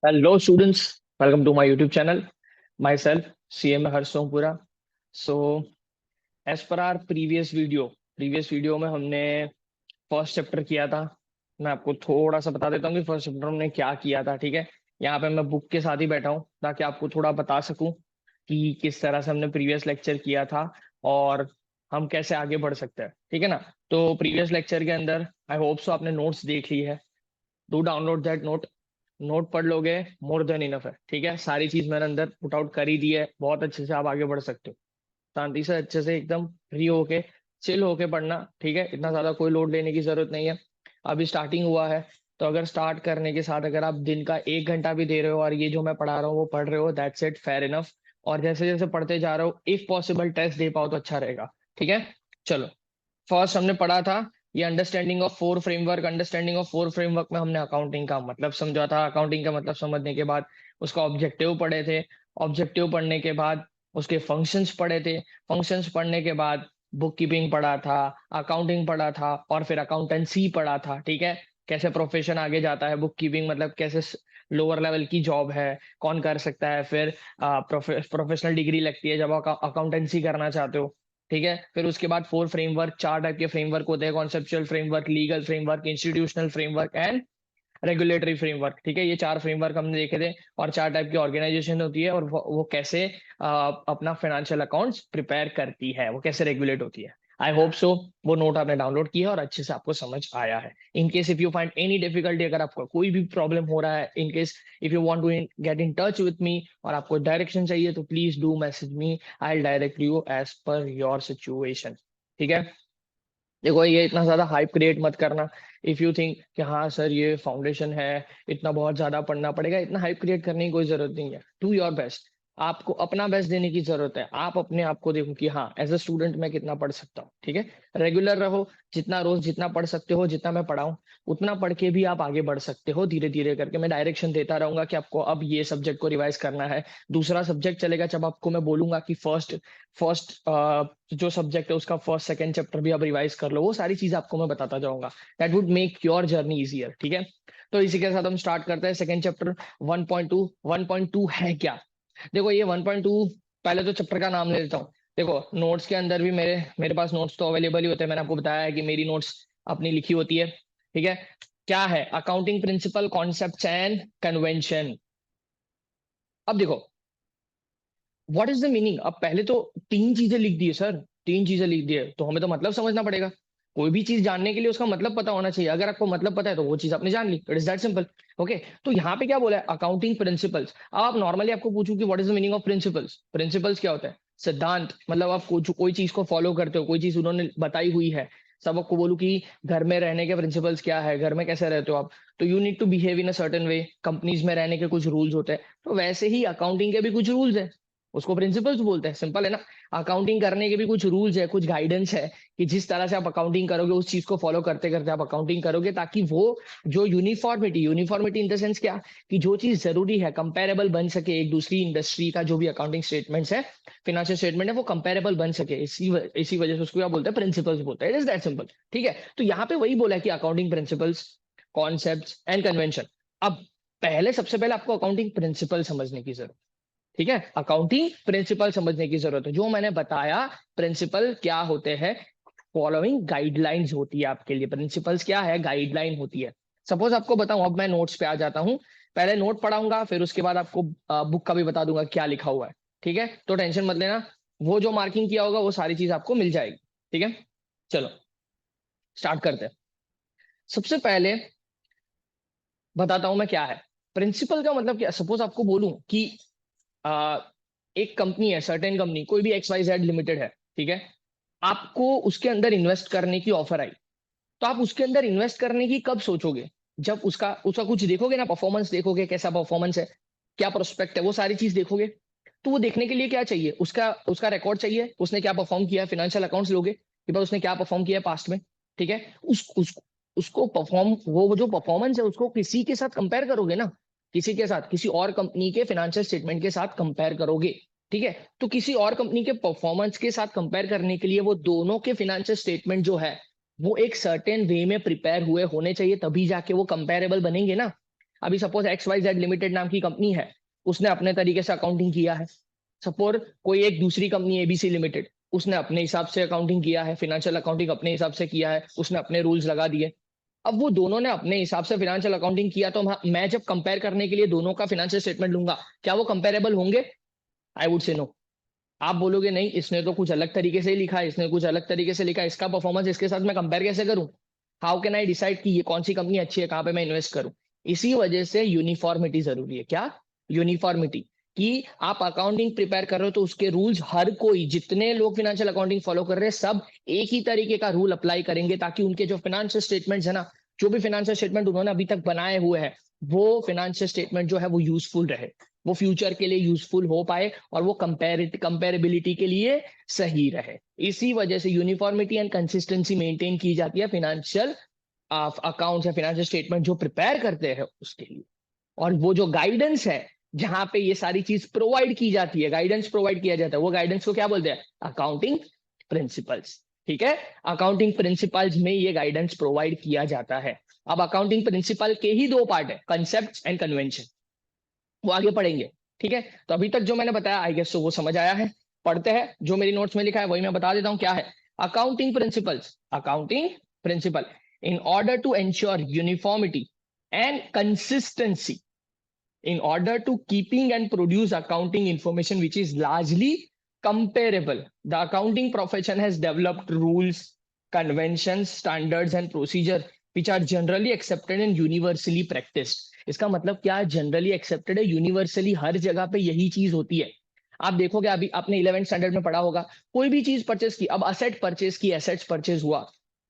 Hello, students. Welcome to my YouTube channel. Myself, CM Harsh Songpura. So, as per our previous video में हमने first chapter किया था। मैं आपको थोड़ा सा बता देता हूँ कि फर्स्ट चैप्टर हमने क्या किया था। ठीक है, यहाँ पे मैं बुक के साथ ही बैठा हूँ ताकि आपको थोड़ा बता सकूं कि किस तरह से हमने प्रीवियस लेक्चर किया था और हम कैसे आगे बढ़ सकते हैं। ठीक है ना। तो प्रीवियस लेक्चर के अंदर आई होप सो आपने नोट्स देख ली है। Do download that note. Note पढ़ लोगे, मोर देन इनफ है। ठीक है, सारी चीज मैंने अंदर पुट आउट कर ही दी है, बहुत अच्छे से आप आगे बढ़ सकते हो। शांति से अच्छे से एकदम फ्री होके चिल होके पढ़ना। ठीक है, इतना ज्यादा कोई लोड लेने की जरूरत नहीं है। अभी स्टार्टिंग हुआ है, तो अगर स्टार्ट करने के साथ अगर आप दिन का 1 घंटा भी दे रहे हो और ये जो मैं पढ़ा रहा हूँ वो पढ़ रहे हो, दैट्स इट, फेयर इनफ। और जैसे जैसे पढ़ते जा रहे हो, इफ पॉसिबल टेस्ट दे पाओ तो अच्छा रहेगा। ठीक है, चलो। फर्स्ट हमने पढ़ा था ये understanding of four framework. Understanding of four framework में हमने अकाउंटिंग का मतलब समझा था। अकाउंटिंग का मतलब समझने के बाद उसका ऑब्जेक्टिव पढ़े थे। ऑब्जेक्टिव पढ़ने के बाद उसके फंक्शंस पढ़े थे। फंक्शंस पढ़ने के बाद बुक कीपिंग पढ़ा था, अकाउंटिंग पढ़ा था और फिर अकाउंटेंसी पढ़ा था। ठीक है, कैसे प्रोफेशन आगे जाता है। बुक कीपिंग मतलब कैसे लोअर लेवल की जॉब है, कौन कर सकता है। फिर प्रोफेशनल डिग्री लगती है जब आप अकाउंटेंसी करना चाहते हो। ठीक है, फिर उसके बाद फोर फ्रेमवर्क, 4 टाइप के फ्रेमवर्क होते हैं। Conceptual framework, legal framework, institutional framework and regulatory framework. ठीक है, ये 4 फ्रेमवर्क हमने देखे थे। और 4 टाइप की ऑर्गेनाइजेशन होती है और वो कैसे अपना फाइनेंशियल अकाउंट्स प्रिपेयर करती है, वो कैसे रेगुलेट होती है। आई होप सो वो नोट आपने डाउनलोड किया और अच्छे से आपको समझ आया है। In case if you find any difficulty, अगर आपको कोई भी प्रॉब्लम हो रहा है, in case if you want to get in touch with me और आपको डायरेक्शन चाहिए, तो please do message me. I will direct you as per your situation. ठीक है, देखो ये इतना ज्यादा हाइप क्रिएट मत करना। इफ यू थिंक कि हाँ सर ये फाउंडेशन है, इतना बहुत ज्यादा पढ़ना पड़ेगा, इतना हाइप क्रिएट करने की कोई जरूरत नहीं है। Do your best. आपको अपना बेस्ट देने की जरूरत है। आप अपने आप को देखो कि हाँ एज अ स्टूडेंट मैं कितना पढ़ सकता हूँ। ठीक है, रेगुलर रहो। जितना रोज जितना पढ़ सकते हो, जितना मैं पढ़ाऊँ उतना पढ़ के भी आप आगे बढ़ सकते हो। धीरे धीरे करके मैं डायरेक्शन देता रहूंगा कि आपको अब ये सब्जेक्ट को रिवाइज करना है, दूसरा सब्जेक्ट चलेगा। जब आपको मैं बोलूंगा कि फर्स्ट फर्स्ट जो सब्जेक्ट है उसका फर्स्ट सेकंड चैप्टर भी आप रिवाइज कर लो, वो सारी चीज आपको मैं बताता जाऊंगा। That would make your journey easier. ठीक है, तो इसी के साथ हम स्टार्ट करते हैं सेकंड चैप्टर। 1.2। 1.2 है क्या? देखो ये 1.2, पहले तो चैप्टर का नाम ले लेता हूँ। देखो नोट्स के अंदर भी मेरे मेरे पास नोट्स तो अवेलेबल ही होते हैं। मैंने आपको बताया है कि मेरी नोट्स अपनी लिखी होती है। ठीक है, क्या है? Accounting principal, concept and convention. अब देखो व्हाट इज द मीनिंग। अब पहले तो 3 चीजें लिख दी है सर, 3 चीजें लिख दी है, तो हमें तो मतलब समझना पड़ेगा। कोई भी चीज जानने के लिए उसका मतलब पता होना चाहिए। अगर आपको मतलब पता है तो वो चीज आपने जान ली, it is that simple. Okay, तो यहाँ पे क्या बोला है? Accounting principles. अब आप नॉर्मली आपको पूछूं कि what is the meaning of principles. Principles क्या होता है? सिद्धांत। मतलब आप कोई चीज को फॉलो करते हो, कोई चीज उन्होंने बताई हुई है। सब आपको बोलूं कि घर में रहने के प्रिंसिपल्स क्या है, घर में कैसे रहते हो आप, तो you need to behave in a certain way. Companies में रहने के कुछ रूल्स होते हैं, तो वैसे ही अकाउंटिंग के भी कुछ रूल्स है, उसको प्रिंसिपल्स बोलते हैं। सिंपल है ना। अकाउंटिंग करने के भी कुछ रूल्स है, कुछ गाइडेंस है कि जिस तरह से आप अकाउंटिंग करोगे उस चीज को फॉलो करते करते आप अकाउंटिंग करोगे, ताकि वो जो uniformity, uniformity in the sense क्या, कि जो चीज जरूरी है कंपेरेबल बन सके एक दूसरी इंडस्ट्री का जो भी अकाउंटिंग स्टेटमेंट्स है, फाइनेंशियल स्टेटमेंट है, वो कंपेरेबल बन सके। इसी वजह से उसको क्या बोलते हैं? प्रिंसिपल्स बोलते हैं। It is that simple. ठीक है, तो यहाँ पे वही बोला है कि accounting principles, concept and convention. अब पहले सबसे पहले आपको अकाउंटिंग प्रिंसिपल समझने की जरूरत। ठीक है, अकाउंटिंग प्रिंसिपल समझने की जरूरत है। जो मैंने बताया प्रिंसिपल क्या होते हैं, फॉलोइंग गाइडलाइंस होती है आपके लिए। प्रिंसिपल्स क्या है? गाइडलाइन होती है। सपोज आपको बताऊं, अब मैं नोट्स पे आ जाता हूं। पहले नोट पढ़ाऊंगा, फिर उसके बाद आपको बुक का भी बता दूंगा क्या लिखा हुआ है। ठीक है, तो टेंशन मत लेना, वो जो मार्किंग किया होगा वो सारी चीज आपको मिल जाएगी। ठीक है, चलो स्टार्ट करते हैं। सबसे पहले बताता हूं मैं क्या है प्रिंसिपल का मतलब। क्या सपोज आपको बोलूं कि आ, एक कंपनी है, सर्टेन कंपनी, कोई भी XYZ लिमिटेड है। ठीक है, आपको उसके अंदर इन्वेस्ट करने की ऑफर आई, तो आप उसके अंदर इन्वेस्ट करने की कब सोचोगे? जब उसका उसका कुछ देखोगे ना, परफॉर्मेंस देखोगे, कैसा परफॉर्मेंस है, क्या प्रोस्पेक्ट है, वो सारी चीज देखोगे। तो वो देखने के लिए क्या चाहिए? उसका उसका रिकॉर्ड चाहिए, उसने क्या परफॉर्म किया है। फाइनेंशियल अकाउंट्स लोगे कि भाई उसने क्या परफॉर्म किया है पास्ट में। ठीक है, उसको परफॉर्म, वो जो परफॉर्मेंस है उसको किसी के साथ कंपेयर करोगे ना, किसी के साथ, किसी और कंपनी के फाइनेंशियल स्टेटमेंट के साथ कंपेयर करोगे। ठीक है, तो किसी और कंपनी के परफॉर्मेंस के साथ कंपेयर करने के लिए वो दोनों के फाइनेंशियल स्टेटमेंट जो है वो एक सर्टेन वे में प्रिपेयर हुए होने चाहिए, तभी जाके वो कंपेरेबल बनेंगे ना। अभी सपोज XYZ लिमिटेड नाम की कंपनी है, उसने अपने तरीके से अकाउंटिंग किया है। सपोज कोई एक दूसरी कंपनी ABC लिमिटेड, उसने अपने हिसाब से अकाउंटिंग किया है, फाइनेंशियल अकाउंटिंग अपने हिसाब से किया है, उसने अपने रूल्स लगा दिए। अब वो दोनों ने अपने हिसाब से फाइनेंशियल अकाउंटिंग किया, तो मैं जब कंपेयर करने के लिए दोनों का फाइनेंशियल स्टेटमेंट लूंगा, क्या वो कंपेरेबल होंगे? I would say no. आप बोलोगे नहीं, इसने तो कुछ अलग तरीके से ही लिखा है, इसने कुछ अलग तरीके से लिखा है, इसका परफॉर्मेंस इसके साथ मैं कंपेयर कैसे करूं? हाउ कैन आई डिसाइड कि ये कौन सी कंपनी अच्छी है, कहां पे मैं इन्वेस्ट करूं? इसी वजह से यूनिफॉर्मिटी जरूरी है। क्या? यूनिफॉर्मिटी। कि आप अकाउंटिंग प्रिपेयर कर रहे हो तो उसके रूल्स हर कोई, जितने लोग फाइनेंशियल अकाउंटिंग फॉलो कर रहे हैं, सब एक ही तरीके का रूल अप्लाई करेंगे, ताकि उनके जो फाइनेंशियल स्टेटमेंट्स है ना, जो भी फाइनेंशियल स्टेटमेंट उन्होंने अभी तक बनाए हुए हैं, वो फाइनेंशियल स्टेटमेंट जो है वो यूजफुल रहे, वो फ्यूचर के लिए यूजफुल हो पाए, और वो कंपेरेबिलिटी के लिए सही रहे। इसी वजह से यूनिफॉर्मिटी एंड कंसिस्टेंसी मेंटेन की जाती है फाइनेंशियल अकाउंट्स या फाइनेंशियल स्टेटमेंट जो प्रिपेयर करते हैं उसके लिए। और वो जो गाइडेंस है, जहां पे ये सारी चीज प्रोवाइड की जाती है, गाइडेंस प्रोवाइड किया जाता है, वो गाइडेंस को क्या बोलते हैं? Accounting principles. ठीक है, अकाउंटिंग प्रिंसिपल्स में ये गाइडेंस प्रोवाइड किया जाता है। अब अकाउंटिंग प्रिंसिपल के ही दो पार्ट है, कंसेप्ट एंड कन्वेंशन, वो आगे पढ़ेंगे। ठीक है, तो अभी तक जो मैंने बताया आई गेस वो समझ आया है। पढ़ते हैं, जो मेरी नोट्स में लिखा है वही मैं बता देता हूं क्या है। Accounting principle in order to ensure uniformity and consistency, in order to keeping and produce accounting information which is largely comparable, the accounting profession has developed rules, conventions, standards and procedure which are generally accepted and universally practiced. इसका मतलब क्या है? Generally accepted है, universally हर जगह पे यही चीज होती है। आप देखोगे, अभी आपने 11th स्टैंडर्ड में पढ़ा होगा, कोई भी चीज परचेस की, अब असेट परचेस की, एसेट्स परचेस हुआ,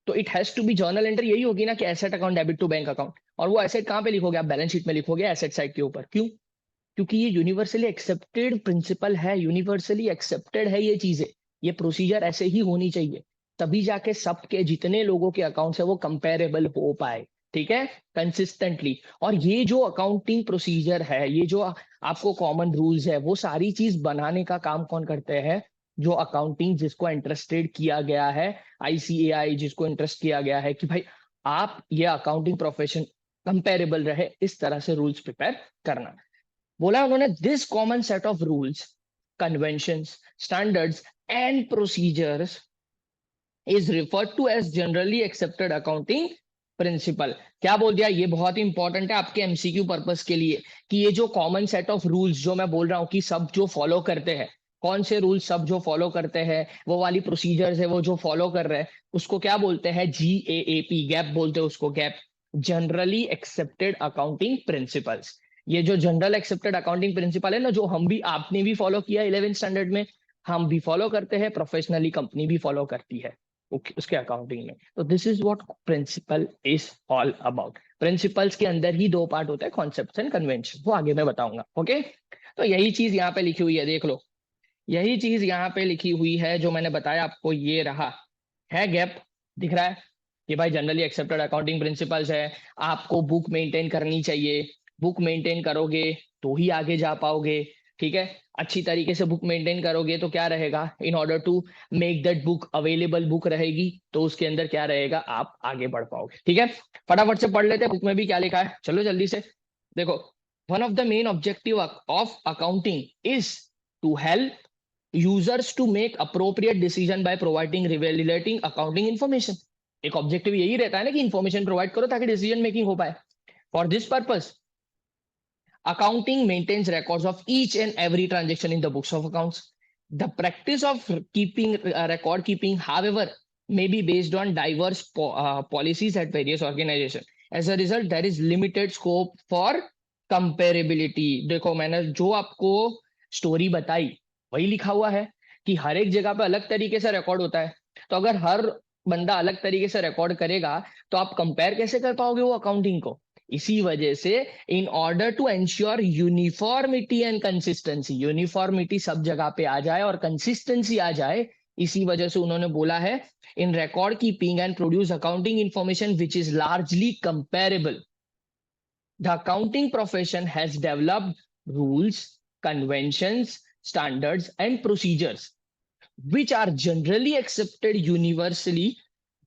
तो it has to be journal entry यही होगी ना, कि asset account debit to bank account. और वो एसेट कहां पे लिखोगे? आप बैलेंस शीट में लिखोगे, एसेट साइड के ऊपर। क्यों? क्योंकि ये यूनिवर्सली एक्सेप्टेड प्रिंसिपल है, यूनिवर्सली एक्सेप्टेड है ये चीजें, ये प्रोसीजर ऐसे ही होनी चाहिए, तभी जाके सबके, जितने लोगों के अकाउंट्स है वो कंपेरेबल हो पाए। ठीक है, कंसिस्टेंटली। और ये जो अकाउंटिंग प्रोसीजर है, ये जो आपको कॉमन रूल्स है, वो सारी चीज बनाने का काम कौन करते हैं? जो अकाउंटिंग जिसको इंटरेस्टेड किया गया है, ICAI जिसको इंटरेस्ट किया गया है कि भाई आप ये अकाउंटिंग प्रोफेशन कंपेरेबल रहे, इस तरह से रूल्स प्रिपेयर करना। बोला उन्होंने, this common set of rules, conventions, standards and procedures is referred to as generally accepted accounting principle. क्या बोल दिया? ये बहुत ही इंपॉर्टेंट है आपके MCQ पर्पस के लिए, कि ये जो कॉमन सेट ऑफ रूल्स जो मैं बोल रहा हूं कि सब जो फॉलो करते हैं, कौन से रूल्स सब जो फॉलो करते हैं, वो वाली प्रोसीजर्स है वो जो फॉलो कर रहे हैं, उसको क्या बोलते हैं? GAAP, गैप बोलते हैं उसको, gap, generally accepted accounting principles. ये जो जनरल एक्सेप्टेड अकाउंटिंग प्रिंसिपल है ना, जो हम भी, आपने भी फॉलो किया 11th स्टैंडर्ड में, हम भी फॉलो करते हैं, प्रोफेशनली कंपनी भी फॉलो करती है उसके अकाउंटिंग में। तो this is what principle is all about. Principles के अंदर ही दो पार्ट होता है, कॉन्सेप्ट्स एंड कन्वेंशन, वो आगे मैं बताऊंगा। ओके, तो यही चीज यहाँ पे लिखी हुई है, देख लो, यही चीज यहाँ पे लिखी हुई है जो मैंने बताया आपको, ये रहा है गैप, दिख रहा है कि भाई जनरली एक्सेप्टेड अकाउंटिंग प्रिंसिपल्स है, आपको बुक मेंटेन करनी चाहिए, बुक मेंटेन करोगे तो ही आगे जा पाओगे। ठीक है, अच्छी तरीके से बुक मेंटेन करोगे तो क्या रहेगा? In order to make that book available book रहेगी, तो उसके अंदर क्या रहेगा? आप आगे बढ़ पाओगे। ठीक है, फटाफट से पढ़ लेते हैं बुक में भी क्या लिखा है, चलो जल्दी से देखो। One of the main objective of accounting is to help users to make appropriate decision by providing relating accounting information। एक ऑब्जेक्टिव यही रहता है ना, कि इंफॉर्मेशन प्रोवाइड करो ताकि डिसीजन मेकिंग हो पाए। For this purpose accounting maintains records of each and every transaction in the books of accounts। The practice of keeping record keeping, however, may be based on diverse policies at various organizations। As a result, there is limited scope for comparability। देखो, मैंने जो आपको story बताई वही लिखा हुआ है कि हर एक जगह पे अलग तरीके से रिकॉर्ड होता है। तो अगर हर बंदा अलग तरीके से रिकॉर्ड करेगा तो आप कंपेयर कैसे कर पाओगे वो अकाउंटिंग को? इसी वजह से in order to ensure uniformity and consistency, uniformity सब जगह पे आ जाए और कंसिस्टेंसी आ जाए, इसी वजह से उन्होंने बोला है in record keeping and produce accounting information which is largely comparable, the accounting profession has developed rules, conventions, standards and procedures which are generally accepted universally।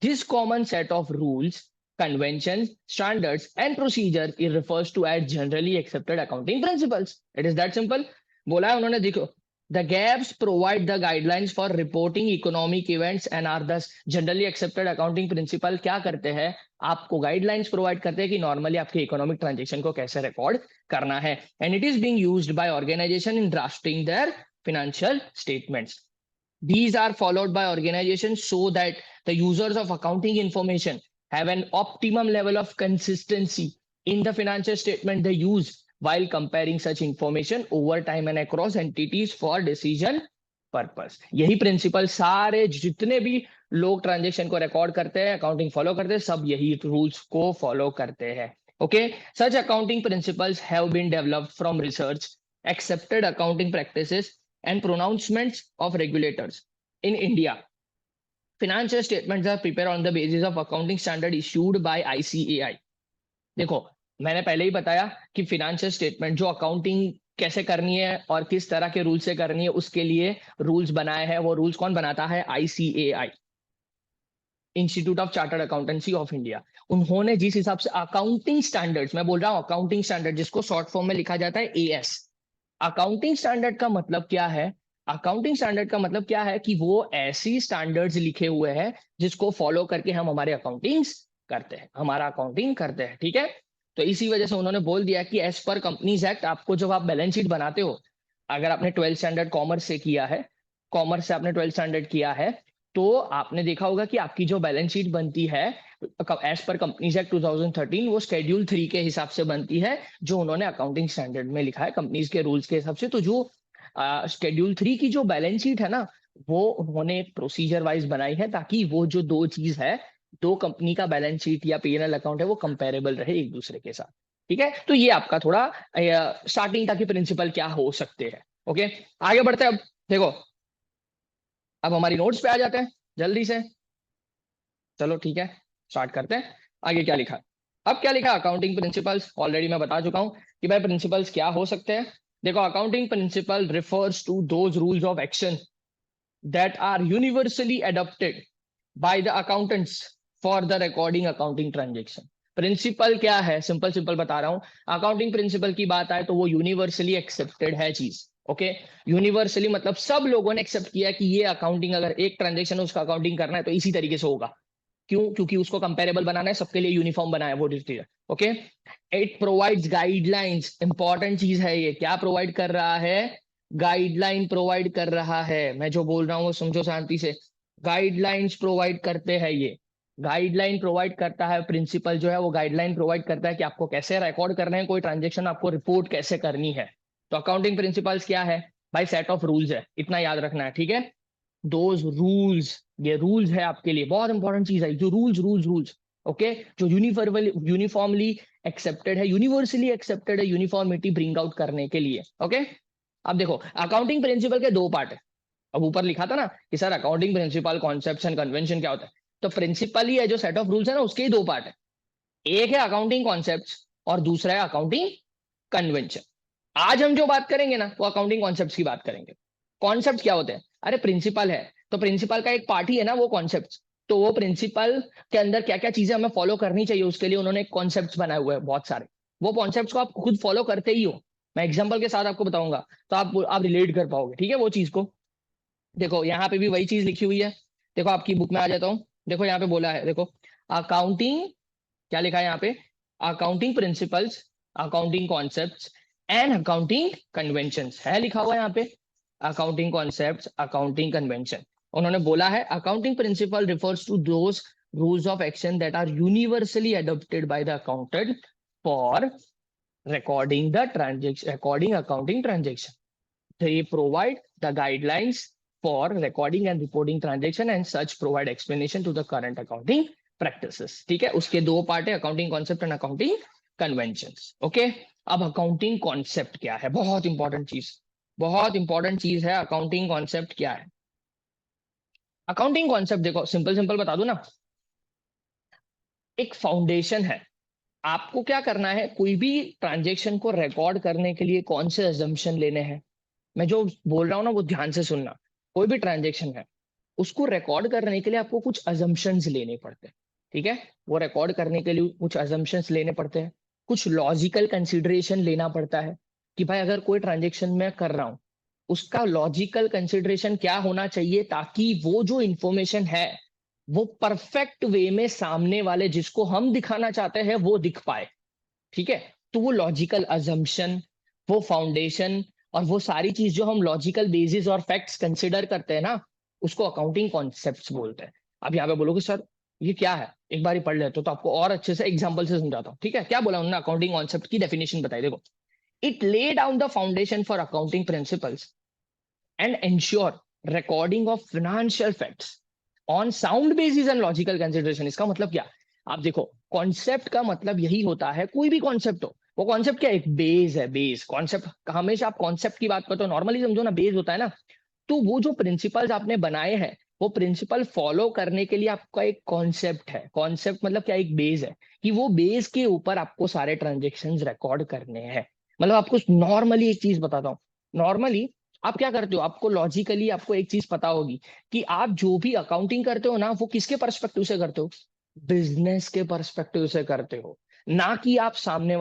This common set of rules, conventions, standards, and procedures. It refers to as generally accepted accounting principles. It is that simple. बोला है उन्होंने, देखो, the gaps provide the guidelines for reporting economic events and are thus generally accepted accounting principle. क्या करते हैं, आपको guidelines provide करते हैं कि नॉर्मली आपके इकोनॉमिक ट्रांजेक्शन को कैसे रिकॉर्ड करना है. And it is being used by organisation in drafting their financial statements. These are followed by organizations so that the users of accounting information have an optimum level of consistency in the financial statement they use while comparing such information over time and across entities for decision purpose. यही principal सारे जितने भी लोग transaction को record करते हैं, accounting follow करते हैं, सब यही रूल्स को फॉलो करते हैं. Okay, such accounting principles have been developed from research, accepted accounting practices, and pronouncements of regulators. In India, financial statements are prepared on the basis of accounting standard issued by ICAI. देखो, मैंने पहले ही बताया कि financial statement जो accounting कैसे करनी है और किस तरह के रूल से करनी है, उसके लिए रूल्स बनाए हैं. वो रूल्स कौन बनाता है? ICAI, institute of chartered accountancy of India. उन्होंने जिस हिसाब से अकाउंटिंग स्टैंडर्ड्स, मैं बोल रहा हूं अकाउंटिंग स्टैंडर्ड, जिसको शॉर्ट फॉर्म में लिखा जाता है AS. अकाउंटिंग स्टैंडर्ड का मतलब क्या है? अकाउंटिंग स्टैंडर्ड का मतलब क्या है कि वो ऐसी स्टैंडर्ड्स लिखे हुए हैं जिसको फॉलो करके हम हमारे अकाउंटिंग्स करते हैं, हमारा अकाउंटिंग करते हैं. ठीक है, तो इसी वजह से उन्होंने बोल दिया कि एज पर कंपनीज एक्ट, आपको जब आप बैलेंस शीट बनाते हो, अगर आपने 12th स्टैंडर्ड कॉमर्स से किया है, कॉमर्स से आपने 12th स्टैंडर्ड किया है, तो आपने देखा होगा कि आपकी जो बैलेंस शीट बनती है एज पर कंपनीज एक्ट 2013, वो शेड्यूल 3 के हिसाब से बनती है, जो उन्होंने अकाउंटिंग स्टैंडर्ड में लिखा है कंपनीज के रूल्स के हिसाब से. तो जो शेड्यूल 3 की जो बैलेंस शीट है ना, वो उन्होंने प्रोसीजर वाइज बनाई है ताकि वो जो दो चीज है, दो कंपनी का बैलेंस शीट या P&L अकाउंट है, वो कंपेरेबल रहे एक दूसरे के साथ. ठीक है, तो ये आपका थोड़ा स्टार्टिंग तक के प्रिंसिपल क्या हो सकते हैं. ओके, आगे बढ़ते हैं. अब देखो, अब हमारी नोट्स पे आ जाते हैं जल्दी से. चलो ठीक है, स्टार्ट करते हैं. आगे क्या लिखा है? अब क्या लिखा? Accounting principles. ऑलरेडी मैं बता चुका हूं कि भाई प्रिंसिपल्स क्या हो सकते हैं. देखो, accounting principle refers to those rules of action that are universally adopted by the accountants for the recording accounting transaction. प्रिंसिपल क्या है? सिंपल सिंपल बता रहा हूं. अकाउंटिंग प्रिंसिपल की बात आए तो वो यूनिवर्सली एक्सेप्टेड है चीज. ओके, यूनिवर्सली मतलब सब लोगों ने एक्सेप्ट किया कि ये अकाउंटिंग, अगर एक ट्रांजेक्शन उसका अकाउंटिंग करना है तो इसी तरीके से होगा. क्यों? क्योंकि उसको कंपेरेबल बनाना है, सबके लिए यूनिफॉर्म बनाया है वो detail. Okay, it provides guidelines. Important चीज है ये. क्या प्रोवाइड कर रहा है? गाइडलाइन प्रोवाइड कर रहा है. मैं जो बोल रहा हूँ वो समझो शांति से. गाइडलाइंस प्रोवाइड करते हैं ये. गाइडलाइन प्रोवाइड करता है प्रिंसिपल जो है, वो गाइडलाइन प्रोवाइड करता है कि आपको कैसे रिकॉर्ड करना है कोई ट्रांजेक्शन, आपको रिपोर्ट कैसे करनी है. तो अकाउंटिंग प्रिंसिपल्स क्या है भाई? सेट ऑफ रूल्स है, इतना याद रखना है. ठीक है, दोज रूल्स, ये रूल्स है आपके लिए, बहुत इंपॉर्टेंट चीज है. जो रूल्स ओके, जो यूनिफॉर्मली एक्सेप्टेड है, यूनिवर्सली एक्सेप्टेड है, यूनिफॉर्मिटी ब्रिंग आउट करने के लिए. ओके, अब देखो, अकाउंटिंग प्रिंसिपल के दो पार्ट है. अब ऊपर लिखा था ना कि sir accounting principle, concepts and convention क्या होता है, तो प्रिंसिपल ही है जो सेट ऑफ रूल्स है ना, उसके ही दो पार्ट है. एक है अकाउंटिंग कॉन्सेप्ट्स और दूसरा है अकाउंटिंग कन्वेंशन. आज हम जो बात करेंगे ना, वो अकाउंटिंग कॉन्सेप्ट्स की बात करेंगे. कॉन्सेप्ट क्या होते हैं? अरे प्रिंसिपल है तो प्रिंसिपल का एक पार्ट ही है ना वो कॉन्सेप्ट. तो वो प्रिंसिपल के अंदर क्या क्या चीजें हमें फॉलो करनी चाहिए, उसके लिए उन्होंने कॉन्सेप्ट्स बनाए हुए हैं बहुत सारे. वो कॉन्सेप्ट्स को आप खुद फॉलो करते ही हो. मैं एग्जांपल के साथ आपको बताऊंगा तो आप रिलेट कर पाओगे. ठीक है, वो चीज को देखो, यहाँ पे भी वही चीज लिखी हुई है. देखो, आपकी बुक में आ जाता हूँ. देखो यहाँ पे बोला है, देखो अकाउंटिंग, क्या लिखा है यहाँ पे? Accounting principles, accounting concepts and accounting conventions है लिखा हुआ है यहाँ पे. Accounting concepts, accounting convention. उन्होंने बोला है accounting principle refers to those rules of action that are universally adopted by the accountant for recording the transaction, recording accounting transaction. They provide the guidelines for recording and reporting transaction and such provide explanation to the current accounting practices. ठीक है, उसके दो part है, accounting concept and accounting conventions. Okay, अब accounting concept क्या है? बहुत important चीज, बहुत इंपॉर्टेंट चीज है. अकाउंटिंग कॉन्सेप्ट क्या है? अकाउंटिंग कॉन्सेप्ट देखो, सिंपल सिंपल बता दू ना, एक फाउंडेशन है. आपको क्या करना है, कोई भी ट्रांजेक्शन को रिकॉर्ड करने के लिए कौन से अजम्पशन लेने हैं. मैं जो बोल रहा हूं ना वो ध्यान से सुनना. कोई भी ट्रांजेक्शन है, उसको रिकॉर्ड करने के लिए आपको कुछ अजम्पशंस लेने पड़ते हैं. ठीक है। वो रिकॉर्ड करने के लिए कुछ अजम्पशंस लेने पड़ते हैं, कुछ लॉजिकल कंसिडरेशन लेना पड़ता है कि भाई अगर कोई ट्रांजेक्शन मैं कर रहा हूं, उसका लॉजिकल कंसिडरेशन क्या होना चाहिए ताकि वो जो इंफॉर्मेशन है वो परफेक्ट वे में सामने वाले जिसको हम दिखाना चाहते हैं वो दिख पाए। ठीक है। तो वो लॉजिकल अजम्पशन, वो फाउंडेशन और वो सारी चीज जो हम लॉजिकल बेसिस और फैक्ट्स कंसिडर करते हैं ना, उसको अकाउंटिंग कॉन्सेप्ट्स बोलते हैं। अब यहाँ पे बोलोगे सर ये क्या है, एक बार ही पढ़ लेते तो आपको और अच्छे से एग्जांपल से समझाता हूँ। ठीक है, क्या बोला उन्होंने, अकाउंटिंग कॉन्सेप्ट की डेफिनेशन बताई। देखो, it lay down the foundation for accounting principles and ensure recording of financial facts on sound basis and logical consideration। इसका मतलब क्या, आप देखो कॉन्सेप्ट का मतलब यही होता है, कोई भी कॉन्सेप्ट हो, वो कॉन्सेप्ट क्या, एक बेस है। बेस कॉन्सेप्ट, हमेशा आप कॉन्सेप्ट की बात करते हो नॉर्मली समझो ना, बेस होता है ना। तो वो जो प्रिंसिपल्स आपने बनाए हैं वो प्रिंसिपल फॉलो करने के लिए आपका एक कॉन्सेप्ट है। कॉन्सेप्ट मतलब क्या, एक बेस है कि वो बेस के ऊपर आपको सारे ट्रांजेक्शन्स रिकॉर्ड करने हैं। मतलब आपको नॉर्मली एक चीज बताता हूँ, नॉर्मली आप क्या करते हो, आपको लॉजिकली आपको एक चीज पता होगी कि आप जो भी अकाउंटिंग करते हो ना वो किसके परस्पेक्टिव से करते हो, बिजनेस के परस्पेक्टिव से करते हो, ना कि आप सामने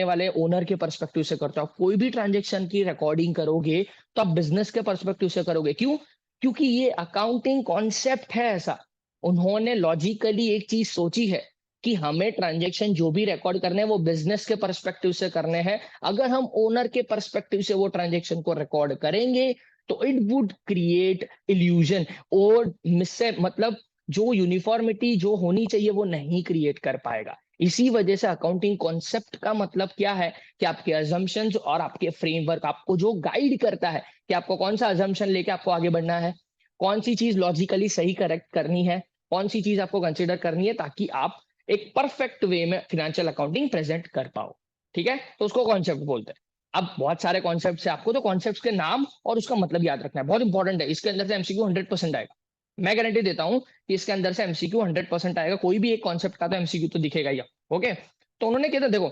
वाले ओनर के परस्पेक्टिव से करते हो। आप कोई भी ट्रांजेक्शन की रिकॉर्डिंग करोगे तो आप बिजनेस के पर्सपेक्टिव से करोगे। क्यों? क्योंकि ये अकाउंटिंग कॉन्सेप्ट है ऐसा। उन्होंने लॉजिकली एक चीज सोची है कि हमें ट्रांजेक्शन जो भी रिकॉर्ड करने हैं वो बिजनेस के पर्सपेक्टिव से करने हैं। अगर हम ओनर के पर्सपेक्टिव से वो ट्रांजेक्शन को रिकॉर्ड करेंगे तो इट वुड क्रिएट इल्यूजन, और मिससे मतलब जो यूनिफॉर्मिटी जो होनी चाहिए वो नहीं क्रिएट कर पाएगा। इसी वजह से अकाउंटिंग कॉन्सेप्ट का मतलब क्या है कि आपके अजम्पशंस और आपके फ्रेमवर्क आपको जो गाइड करता है कि आपको कौन सा अजम्पशन लेके आपको आगे बढ़ना है, कौन सी चीज लॉजिकली सही करेक्ट करनी है, कौन सी चीज आपको कंसिडर करनी है ताकि आप एक परफेक्ट वे में फिनेंशियल अकाउंटिंग प्रेजेंट कर पाओ। ठीक है, तो उसको कॉन्सेप्ट बोलते हैं। अब बहुत सारे कॉन्सेप्ट है, आपको तो कॉन्सेप्ट के नाम और उसका मतलब याद रखना है, बहुत इंपॉर्टेंट है। इसके अंदर से एमसीक्यू 100% आएगा, मैं गारंटी देता हूं कि इसके अंदर से एमसीक्यू 100% आएगा। कोई भी एक कॉन्सेप्ट का तो एमसीक्यू तो दिखेगा ही। ओके, तो उन्होंने क्या था, देखो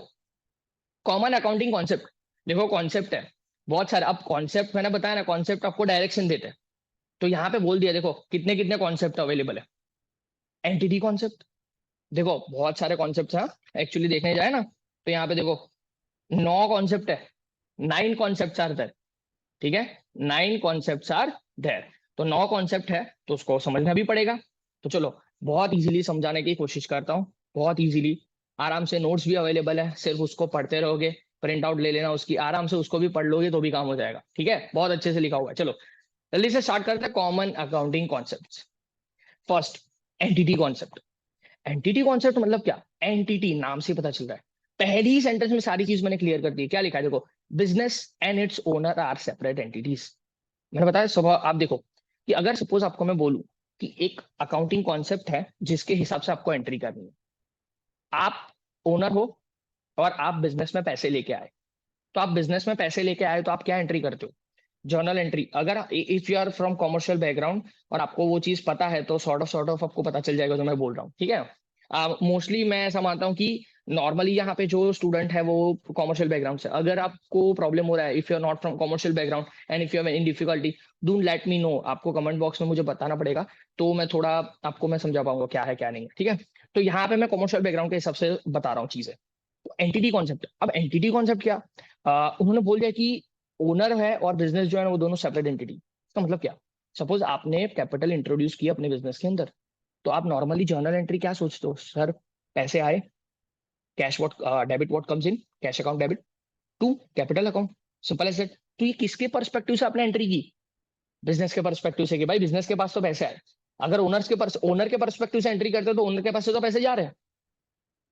कॉमन अकाउंटिंग कॉन्सेप्ट, देखो कॉन्सेप्ट है बहुत सारे। अब कॉन्सेप्ट मैंने बताया ना, कॉन्सेप्ट आपको डायरेक्शन देते हैं। तो यहाँ पे बोल दिया, देखो कितने कितने कॉन्सेप्ट अवेलेबल है। एंटिटी कॉन्सेप्ट, देखो बहुत सारे कॉन्सेप्ट हैं एक्चुअली देखने जाए ना, तो यहाँ पे देखो 9 कॉन्सेप्ट है, 9 कॉन्सेप्ट आर देयर। ठीक है, 9 कॉन्सेप्ट आर देयर। तो 9 कॉन्सेप्ट है तो उसको समझना भी पड़ेगा। तो चलो बहुत इजीली समझाने की कोशिश करता हूँ, बहुत इजीली। आराम से नोट्स भी अवेलेबल है, सिर्फ उसको पढ़ते रहोगे, प्रिंट आउट ले लेना उसकी, आराम से उसको भी पढ़ लोगे तो भी काम हो जाएगा। ठीक है, बहुत अच्छे से लिखा हुआ है। चलो जल्दी से स्टार्ट करते हैं। Common accounting concept, first entity concept. Entity concept मतलब क्या, एंटिटी नाम से पता चल रहा है, पहली ही सेंटेंस में सारी चीज मैंने क्लियर कर दी। क्या लिखा है देखो, business and its owner are separate entities. मैंने बताया स्वभाव, आप देखो कि अगर सपोज आपको मैं बोलूं कि एक अकाउंटिंग कॉन्सेप्ट है जिसके हिसाब से आपको एंट्री करनी है, आप ओनर हो और आप बिजनेस में पैसे लेके आए। तो आप बिजनेस में पैसे लेके आए तो आप क्या एंट्री करते हो, जर्नल एंट्री। अगर if you are from commercial background और आपको वो चीज पता है तो सॉर्ट ऑफ आपको पता चल जाएगा जो मैं बोल रहा हूँ। ठीक है, मोस्टली मैं ऐसा मानता हूँ कि नॉर्मली यहाँ पे जो स्टूडेंट है वो कॉमर्शियल बैकग्राउंड से, अगर आपको प्रॉब्लम हो रहा है, if you are not from commercial background and if you are in difficulty, do let me know. आपको कमेंट बॉक्स में मुझे बताना पड़ेगा, तो मैं थोड़ा आपको मैं समझा पाऊंगा क्या है क्या नहीं है। ठीक है, तो यहाँ पे मैं कॉमर्शियल बैकग्राउंड के हिसाब से बता रहा हूँ चीजें। तो एंटिटी कॉन्सेप्ट, अब एंटिटी कॉन्सेप्ट क्या, उन्होंने बोल दिया कि ओनर है और बिजनेस जो है वो दोनों सेपरेट एंटिटी। इसका मतलब क्या, सपोज आपने कैपिटल इंट्रोड्यूस किया अपने बिजनेस के अंदर, तो आप नॉर्मली जर्नल एंट्री क्या सोचते हो, सर पैसे आए, cash what debit what comes in, cash account debit to capital account, simple as that. तो ये किसके परस्पेक्टिव से आपने एंट्री की, बिजनेस के परस्पेक्टिव से कि भाई बिजनेस के पास तो पैसे आए। अगर ओनर के परस्पेक्टिव से एंट्री करते हो तो ओनर के पास से तो पैसे जा रहे हैं,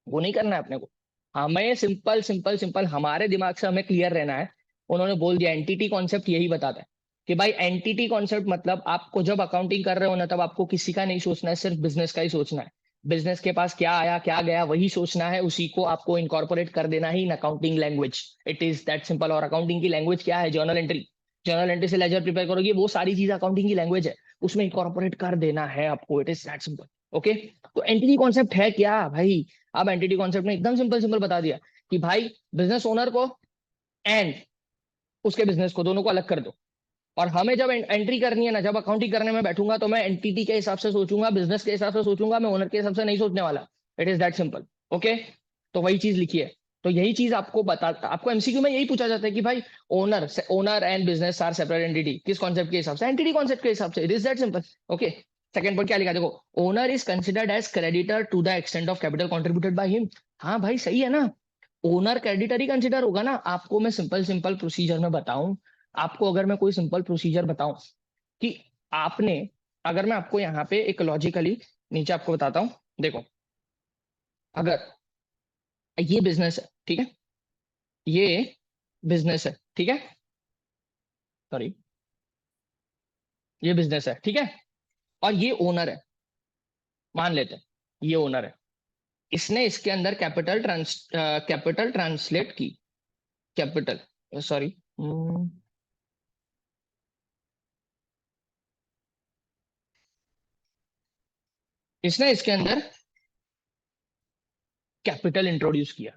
वो नहीं करना है अपने को। हमें सिंपल सिंपल सिंपल हमारे दिमाग से हमें क्लियर रहना है। उन्होंने बोल दिया एंटिटी कॉन्सेप्ट यही बताता है कि भाई एंटिटी कॉन्सेप्ट मतलब आपको जब अकाउंटिंग कर रहे हो ना तब आपको किसी का नहीं सोचना है, सिर्फ बिजनेस का ही सोचना है। बिजनेस के पास क्या आया क्या गया वही सोचना है, उसी को आपको इनकॉर्पोरेट कर देना ही in accounting language. It is that simple. और अकाउंटिंग की लैंग्वेज क्या है, जर्नल एंट्री। जर्नल एंट्री से लेजर प्रिपेयर करोगे, वो सारी चीज अकाउंटिंग की लैंग्वेज है, उसमें इनकॉर्पोरेट कर देना है आपको। It is that simple. Okay, तो एंटिटी कॉन्सेप्ट है क्या भाई, अब एंटिटी कॉन्सेप्ट ने एकदम सिंपल सिंपल बता दिया कि भाई बिजनेस ओनर को एंड उसके बिजनेस को दोनों को अलग कर दो। और हमें जब एंट्री करनी है ना, जब अकाउंटिंग करने में बैठूंगा तो मैं एंटिटी के हिसाब से सोचूंगा, बिजनेस के हिसाब से सोचूंगा, मैं ओनर के हिसाब से नहीं सोचने वाला। It is that simple. Okay, तो वही चीज लिखी है। तो यही चीज आपको एमसीक्यू में यही पूछा जाता है कि भाई owner owner and business are separate entity, किस कॉन्सेप्ट के हिसाब से? एंटिटी कॉन्सेप्ट के हिसाब से। It is that simple. Okay, second point क्या लिखा देखो, owner is considered as creditor to the extent of capital contributed by him. हाँ भाई सही है ना, ओनर क्रेडिटर ही कंसिडर होगा ना। आपको मैं सिंपल सिंपल प्रोसीजर में बताऊं, आपको अगर मैं कोई सिंपल प्रोसीजर बताऊं कि आपने, अगर मैं आपको यहाँ पे एक लॉजिकली नीचे आपको बताता हूं, देखो अगर ये बिजनेस है, ठीक है, ये बिजनेस है, ठीक है, सॉरी, ये बिजनेस है, ठीक है, और ये ओनर है, मान लेते हैं ये ओनर है, इसने इसके अंदर कैपिटल ट्रांसलेट की, कैपिटल, सॉरी, इसने इसके अंदर कैपिटल इंट्रोड्यूस किया।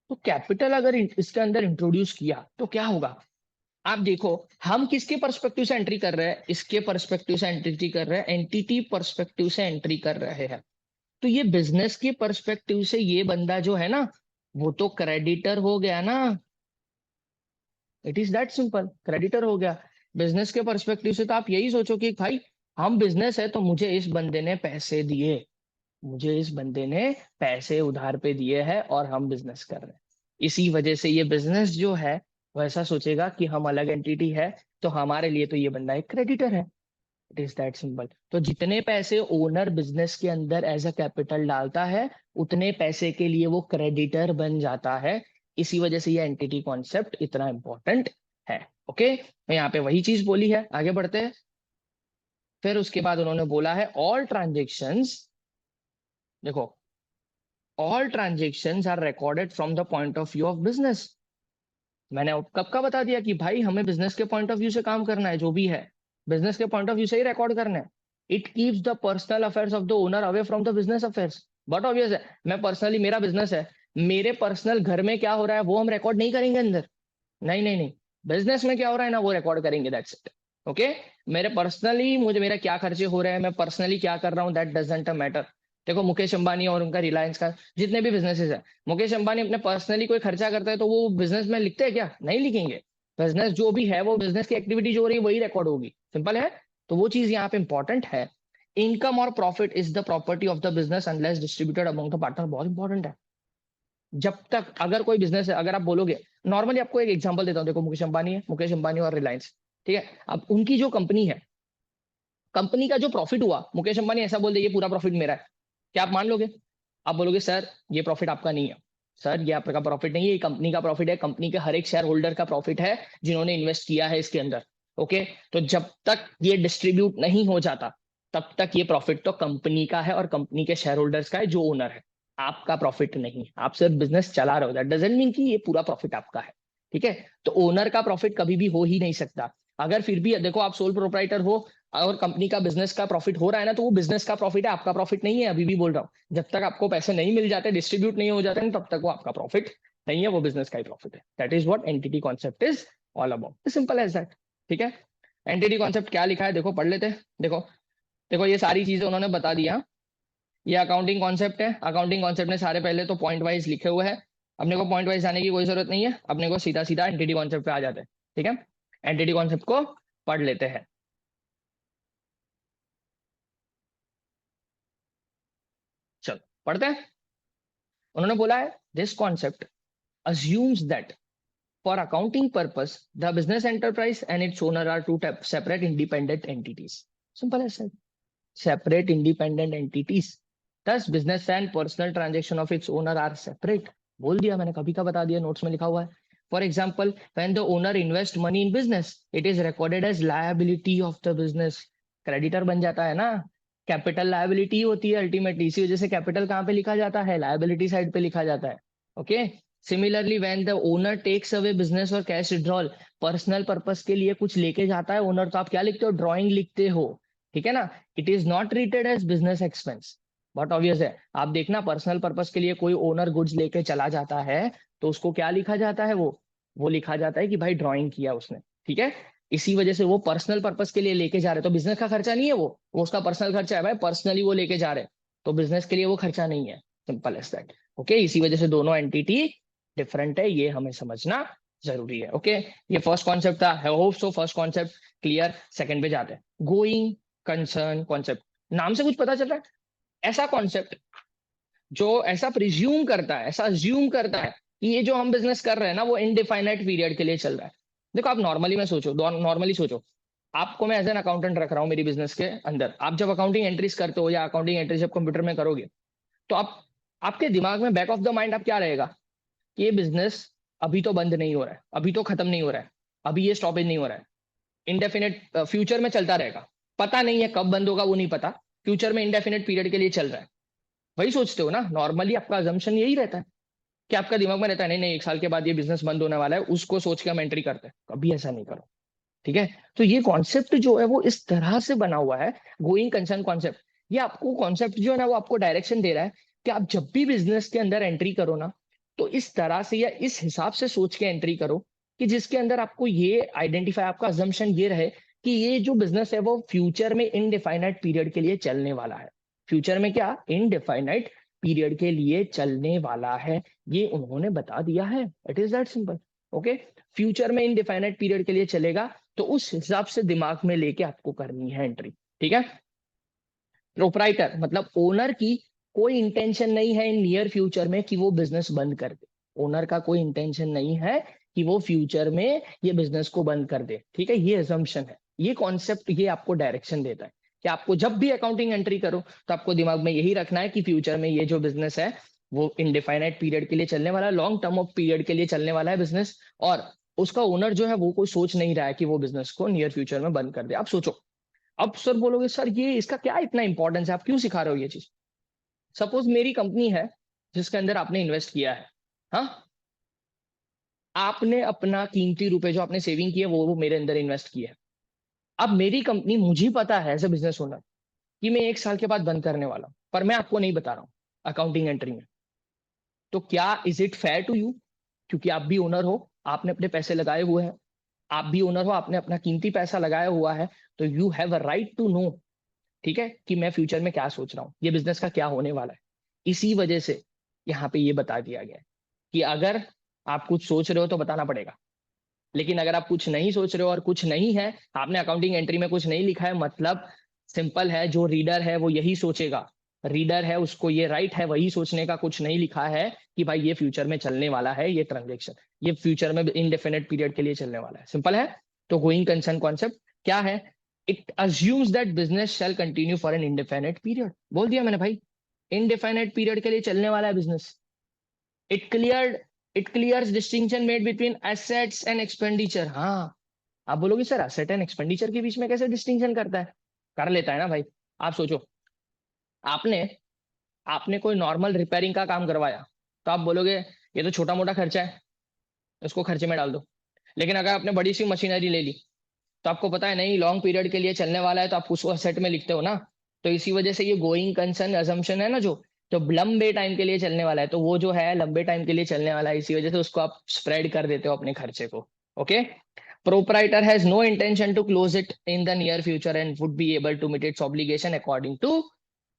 तो कैपिटल अगर इसके अंदर इंट्रोड्यूस किया तो क्या होगा? आप देखो, हम किसके पर्सपेक्टिव से एंट्री कर रहे हैं? इसके पर्सपेक्टिव से एंट्री कर रहे हैं, एंटिटी पर्सपेक्टिव से एंट्री कर रहे हैं। तो ये बिजनेस के पर्सपेक्टिव से ये बंदा जो है ना, वो तो क्रेडिटर हो गया ना। It is that simple, creditor हो गया। बिजनेस के पर्सपेक्टिव से तो आप यही सोचो कि भाई हम बिजनेस है तो मुझे इस बंदे ने पैसे दिए, मुझे इस बंदे ने पैसे उधार पे दिए हैं और हम बिजनेस कर रहे हैं। इसी वजह से ये बिजनेस जो है वो ऐसा सोचेगा कि हम अलग एंटिटी है, तो हमारे लिए तो ये बंदा एक क्रेडिटर है। It is that simple. तो जितने पैसे ओनर बिजनेस के अंदर एज अ कैपिटल डालता है, उतने पैसे के लिए वो क्रेडिटर बन जाता है। इसी वजह से ये एंटिटी कॉन्सेप्ट इतना इंपॉर्टेंट है। ओके, मैं यहाँ पे वही चीज बोली है, आगे बढ़ते हैं। फिर उसके बाद उन्होंने बोला है ऑल ट्रांजेक्शन्स, देखो, all transactions are recorded from the point of view of business. मैंने कब का बता दिया कि भाई हमें बिजनेस के पॉइंट ऑफ व्यू से काम करना है, जो भी है बिजनेस के पॉइंट ऑफ व्यू से ही रिकॉर्ड करना है। It keeps the personal affairs of the owner away from the business affairs. But obvious है, मैं पर्सनली, मेरा बिजनेस है, मेरे पर्सनल घर में क्या हो रहा है वो हम रिकॉर्ड नहीं करेंगे अंदर। नहीं नहीं नहीं, बिजनेस में क्या हो रहा है ना वो रिकॉर्ड करेंगे, दैट्स इट। ओके, मेरे पर्सनली, मुझे मेरा क्या खर्चे हो रहे हैं, मैं पर्सनली क्या कर रहा हूँ, दैट डजंट मैटर। देखो मुकेश अंबानी और उनका रिलायंस का जितने भी बिजनेसेस है, मुकेश अंबानी अपने पर्सनली कोई खर्चा करता है तो वो बिजनेस में लिखते हैं क्या? नहीं लिखेंगे। बिजनेस जो भी है वो बिजनेस की एक्टिविटी जो हो रही है वही रिकॉर्ड होगी, सिंपल है। तो वो चीज यहाँ पे इंपॉर्टेंट है। इनकम और profit is the property of the business unless distributed among the partner, बहुत इंपॉर्टेंट है। जब तक अगर कोई बिजनेस है, अगर आप बोलोगे, नॉर्मली आपको एक एग्जांपल देता हूँ, देखो मुकेश अंबानी है, मुकेश अंबानी और रिलायंस, ठीक है, अब उनकी जो कंपनी है, कंपनी का जो प्रॉफिट हुआ, मुकेश अंबानी ऐसा बोल दे ये पूरा प्रॉफिट मेरा है, क्या आप मान लोगे? आप बोलोगे सर ये प्रॉफिट आपका नहीं है, सर ये आपका प्रॉफिट नहीं है, ये कंपनी का प्रॉफिट है, कंपनी के हर एक शेयर होल्डर का प्रॉफिट है जिन्होंने इन्वेस्ट किया है इसके अंदर। ओके, तो जब तक ये डिस्ट्रीब्यूट नहीं हो जाता तब तक ये प्रॉफिट तो कंपनी का है और कंपनी के शेयर होल्डर्स का है जो ओनर है। आपका प्रॉफिट नहीं, आप सिर्फ बिजनेस चला रहे हो, दैट डजंट मीन कि ये पूरा प्रॉफिट आपका है। ठीक है, तो ओनर का प्रॉफिट कभी भी हो ही नहीं सकता। अगर फिर भी देखो आप सोल प्रोप्राइटर हो और कंपनी का बिजनेस का प्रॉफिट हो रहा है ना, तो वो बिजनेस का प्रॉफिट है, आपका प्रॉफिट नहीं है। अभी भी बोल रहा हूँ, जब तक आपको पैसे नहीं मिल जाते, डिस्ट्रीब्यूट नहीं हो जाते, तब तक वो आपका प्रॉफिट नहीं है, वो बिजनेस का ही प्रॉफिट है। That is what entity concept is all about, simple as that. ठीक है, एंटिटी कॉन्सेप्ट क्या लिखा है देखो, पढ़ लेते हैं। देखो, देखो ये सारी चीजें उन्होंने बता दिया। ये अकाउंटिंग कॉन्सेप्ट है, अकाउंटिंग कॉन्सेप्ट में सारे पहले तो पॉइंट वाइज लिखे हुए हैं। अपने को पॉइंट वाइज जाने की कोई जरूरत नहीं है, अपने को सीधा सीधा एंटिटी कॉन्सेप्ट पे आ जाते हैं। ठीक है, एंटिटी कॉन्सेप्ट को पढ़ लेते हैं। चलो पढ़ते हैं। उन्होंने बोला है this concept assumes that for accounting purpose the business enterprise and its owner are two separate independent entities. Simple as that, separate independent entities. Thus business and personal transaction of its owner are separate. बोल दिया मैंने, कभी का बता दिया, notes में लिखा हुआ है। For example when the owner invest money in business it is recorded as liability of the business, creditor बन जाता है ना। कैपिटल लायबिलिटी होती है अल्टीमेटली, इसी वजह से कैपिटल कहाँ पे लिखा जाता है? लायबिलिटी साइड पे लिखा जाता है। Okay, similarly when the owner takes away business और कैश विड्रॉल, पर्सनल पर्पस के लिए कुछ लेके जाता है ओनर, तो आप क्या लिखते हो? ड्रॉइंग लिखते हो। ठीक है ना, it is not treated as business expense. But obvious है, आप देखना पर्सनल पर्पस के लिए कोई ओनर गुड्स लेके चला जाता है तो उसको क्या लिखा जाता है? वो लिखा जाता है कि भाई ड्रॉइंग किया उसने। ठीक है, इसी वजह से वो पर्सनल पर्पस के लिए लेके जा रहे, तो बिजनेस का खर्चा नहीं है वो उसका पर्सनल खर्चा है भाई, पर्सनली वो लेके जा रहे, तो बिजनेस के लिए वो खर्चा नहीं है, सिंपल एज दैट। ओके, इसी वजह से दोनों एंटिटी डिफरेंट है, ये हमें समझना जरूरी है। ओके, ये फर्स्ट कॉन्सेप्ट था, hope so first concept clear. Second पे जाते हैं, गोइंग कंसर्न कॉन्सेप्ट। नाम से कुछ पता चल रहा है, ऐसा कॉन्सेप्ट जो ऐसा प्रिज्यूम करता है, ऐसा अज्यूम करता है कि ये जो हम बिजनेस कर रहे हैं ना वो इनडिफाइनाइट पीरियड के लिए चल रहा है। देखो आप नॉर्मली में सोचो, नॉर्मली सोचो, आपको मैं एज एन अकाउंटेंट रख रहा हूँ मेरी बिजनेस के अंदर, आप जब अकाउंटिंग एंट्रीज करते हो या अकाउंटिंग एंट्रीज जब कंप्यूटर में करोगे, तो आप आपके दिमाग में बैक ऑफ द माइंड आप क्या रहेगा कि ये बिजनेस अभी तो बंद नहीं हो रहा है, अभी तो खत्म नहीं हो रहा है, अभी ये स्टॉपेज नहीं हो रहा है, इंडेफिनेट फ्यूचर में चलता रहेगा, पता नहीं है कब बंद होगा वो नहीं पता, फ्यूचर में इंडेफिनेट पीरियड के लिए चल रहा है। वही सोचते हो ना, नॉर्मली आपका अजम्पशन यही रहता है कि आपका दिमाग में रहता है नहीं नहीं 1 साल के बाद ये बिजनेस बंद होने वाला है, उसको सोच के हम एंट्री करते हैं, कभी ऐसा नहीं करो। ठीक है, तो ये कॉन्सेप्ट जो है वो इस तरह से बना हुआ है, गोइंग कंसर्न कॉन्सेप्ट। ये आपको कॉन्सेप्ट जो है ना वो आपको डायरेक्शन दे रहा है कि आप जब भी बिजनेस के अंदर एंट्री करो ना, तो इस तरह से या इस हिसाब से सोच के एंट्री करो कि जिसके अंदर आपको ये आइडेंटिफाई, आपका अजम्पशन ये रहे कि ये जो बिजनेस है वो फ्यूचर में इनडिफाइनाइट पीरियड के लिए चलने वाला है। फ्यूचर में क्या, इनडिफाइनाइट पीरियड के लिए चलने वाला है, ये उन्होंने बता दिया है, it is that simple. Okay, future में इनडिफाइनाइट पीरियड के लिए चलेगा, तो उस हिसाब से दिमाग में लेके आपको करनी है एंट्री। ठीक है, प्रोपराइटर मतलब ओनर की कोई इंटेंशन नहीं है इन नियर फ्यूचर में कि वो बिजनेस बंद कर दे, ओनर का कोई इंटेंशन नहीं है कि वो फ्यूचर में ये बिजनेस को बंद कर दे। ठीक है, ये अजम्पशन है, ये कॉन्सेप्ट ये आपको डायरेक्शन देता है कि आपको जब भी अकाउंटिंग एंट्री करो तो आपको दिमाग में यही रखना है कि फ्यूचर में ये जो बिजनेस है वो इनडिफाइनाइट पीरियड के लिए चलने वाला है, लॉन्ग टर्म ऑफ पीरियड के लिए चलने वाला है बिजनेस, और उसका ओनर जो है वो कोई सोच नहीं रहा है कि वो बिजनेस को नियर फ्यूचर में बंद कर दे। आप सोचो, अब सर बोलोगे सर ये इसका क्या इतना इंपॉर्टेंस है, आप क्यों सिखा रहे हो ये चीज। सपोज मेरी कंपनी है जिसके अंदर आपने इन्वेस्ट किया है, हाँ, आपने अपना कीमती रुपए जो आपने सेविंग किया वो मेरे अंदर इन्वेस्ट किया है। अब मेरी कंपनी, मुझे पता है एज ए बिजनेस ओनर कि मैं 1 साल के बाद बंद करने वाला हूं, पर मैं आपको नहीं बता रहा हूँ अकाउंटिंग एंट्री में, तो क्या is it fair to you, क्योंकि आप भी ओनर हो, आपने अपने पैसे लगाए हुए हैं, आप भी ओनर हो, आपने अपना कीमती पैसा लगाया हुआ है, तो you have a right to know, ठीक है, कि मैं फ्यूचर में क्या सोच रहा हूँ, ये बिजनेस का क्या होने वाला है। इसी वजह से यहाँ पे ये बता दिया गया है कि अगर आप कुछ सोच रहे हो तो बताना पड़ेगा, लेकिन अगर आप कुछ नहीं सोच रहे हो और कुछ नहीं है, आपने अकाउंटिंग एंट्री में कुछ नहीं लिखा है, मतलब सिंपल है, जो रीडर है वो यही सोचेगा, रीडर है उसको ये राइट है वही सोचने का, कुछ नहीं लिखा है कि भाई ये फ्यूचर में चलने वाला है, ये ट्रांजेक्शन ये फ्यूचर में इनडेफिनेट पीरियड के लिए चलने वाला है, सिंपल है। तो गोइंग कंसर्न कॉन्सेप्ट क्या है, it assumes that business shall continue for an indefinite period, बोल दिया मैंने भाई, इनडेफिनेट पीरियड के लिए चलने वाला है business. It clear it clears distinction made between assets and expenditure. हाँ, आप बोलोगे सर एसेट एंड एक्सपेंडिचर के बीच में कैसे डिस्टिंक्शन करता है, कर लेता है ना भाई। आप सोचो, आपने आपने कोई नॉर्मल रिपेयरिंग का काम करवाया, तो आप बोलोगे ये तो छोटा मोटा खर्चा है, इसको खर्चे में डाल दो। लेकिन अगर आपने बड़ी सी मशीनरी ले ली, तो आपको पता है नहीं लॉन्ग पीरियड के लिए चलने वाला है, तो आप उसको असेट में लिखते हो ना। तो इसी वजह से ये गोइंग कंसर्न अजम्पशन है ना, जो लंबे टाइम के लिए चलने वाला है, तो वो जो है लंबे टाइम के लिए चलने वाला है, इसी वजह से उसको आप स्प्रेड कर देते हो अपने खर्चे को। Okay, proprietor has no intention to close it in the near future and would be able to meet its obligation according to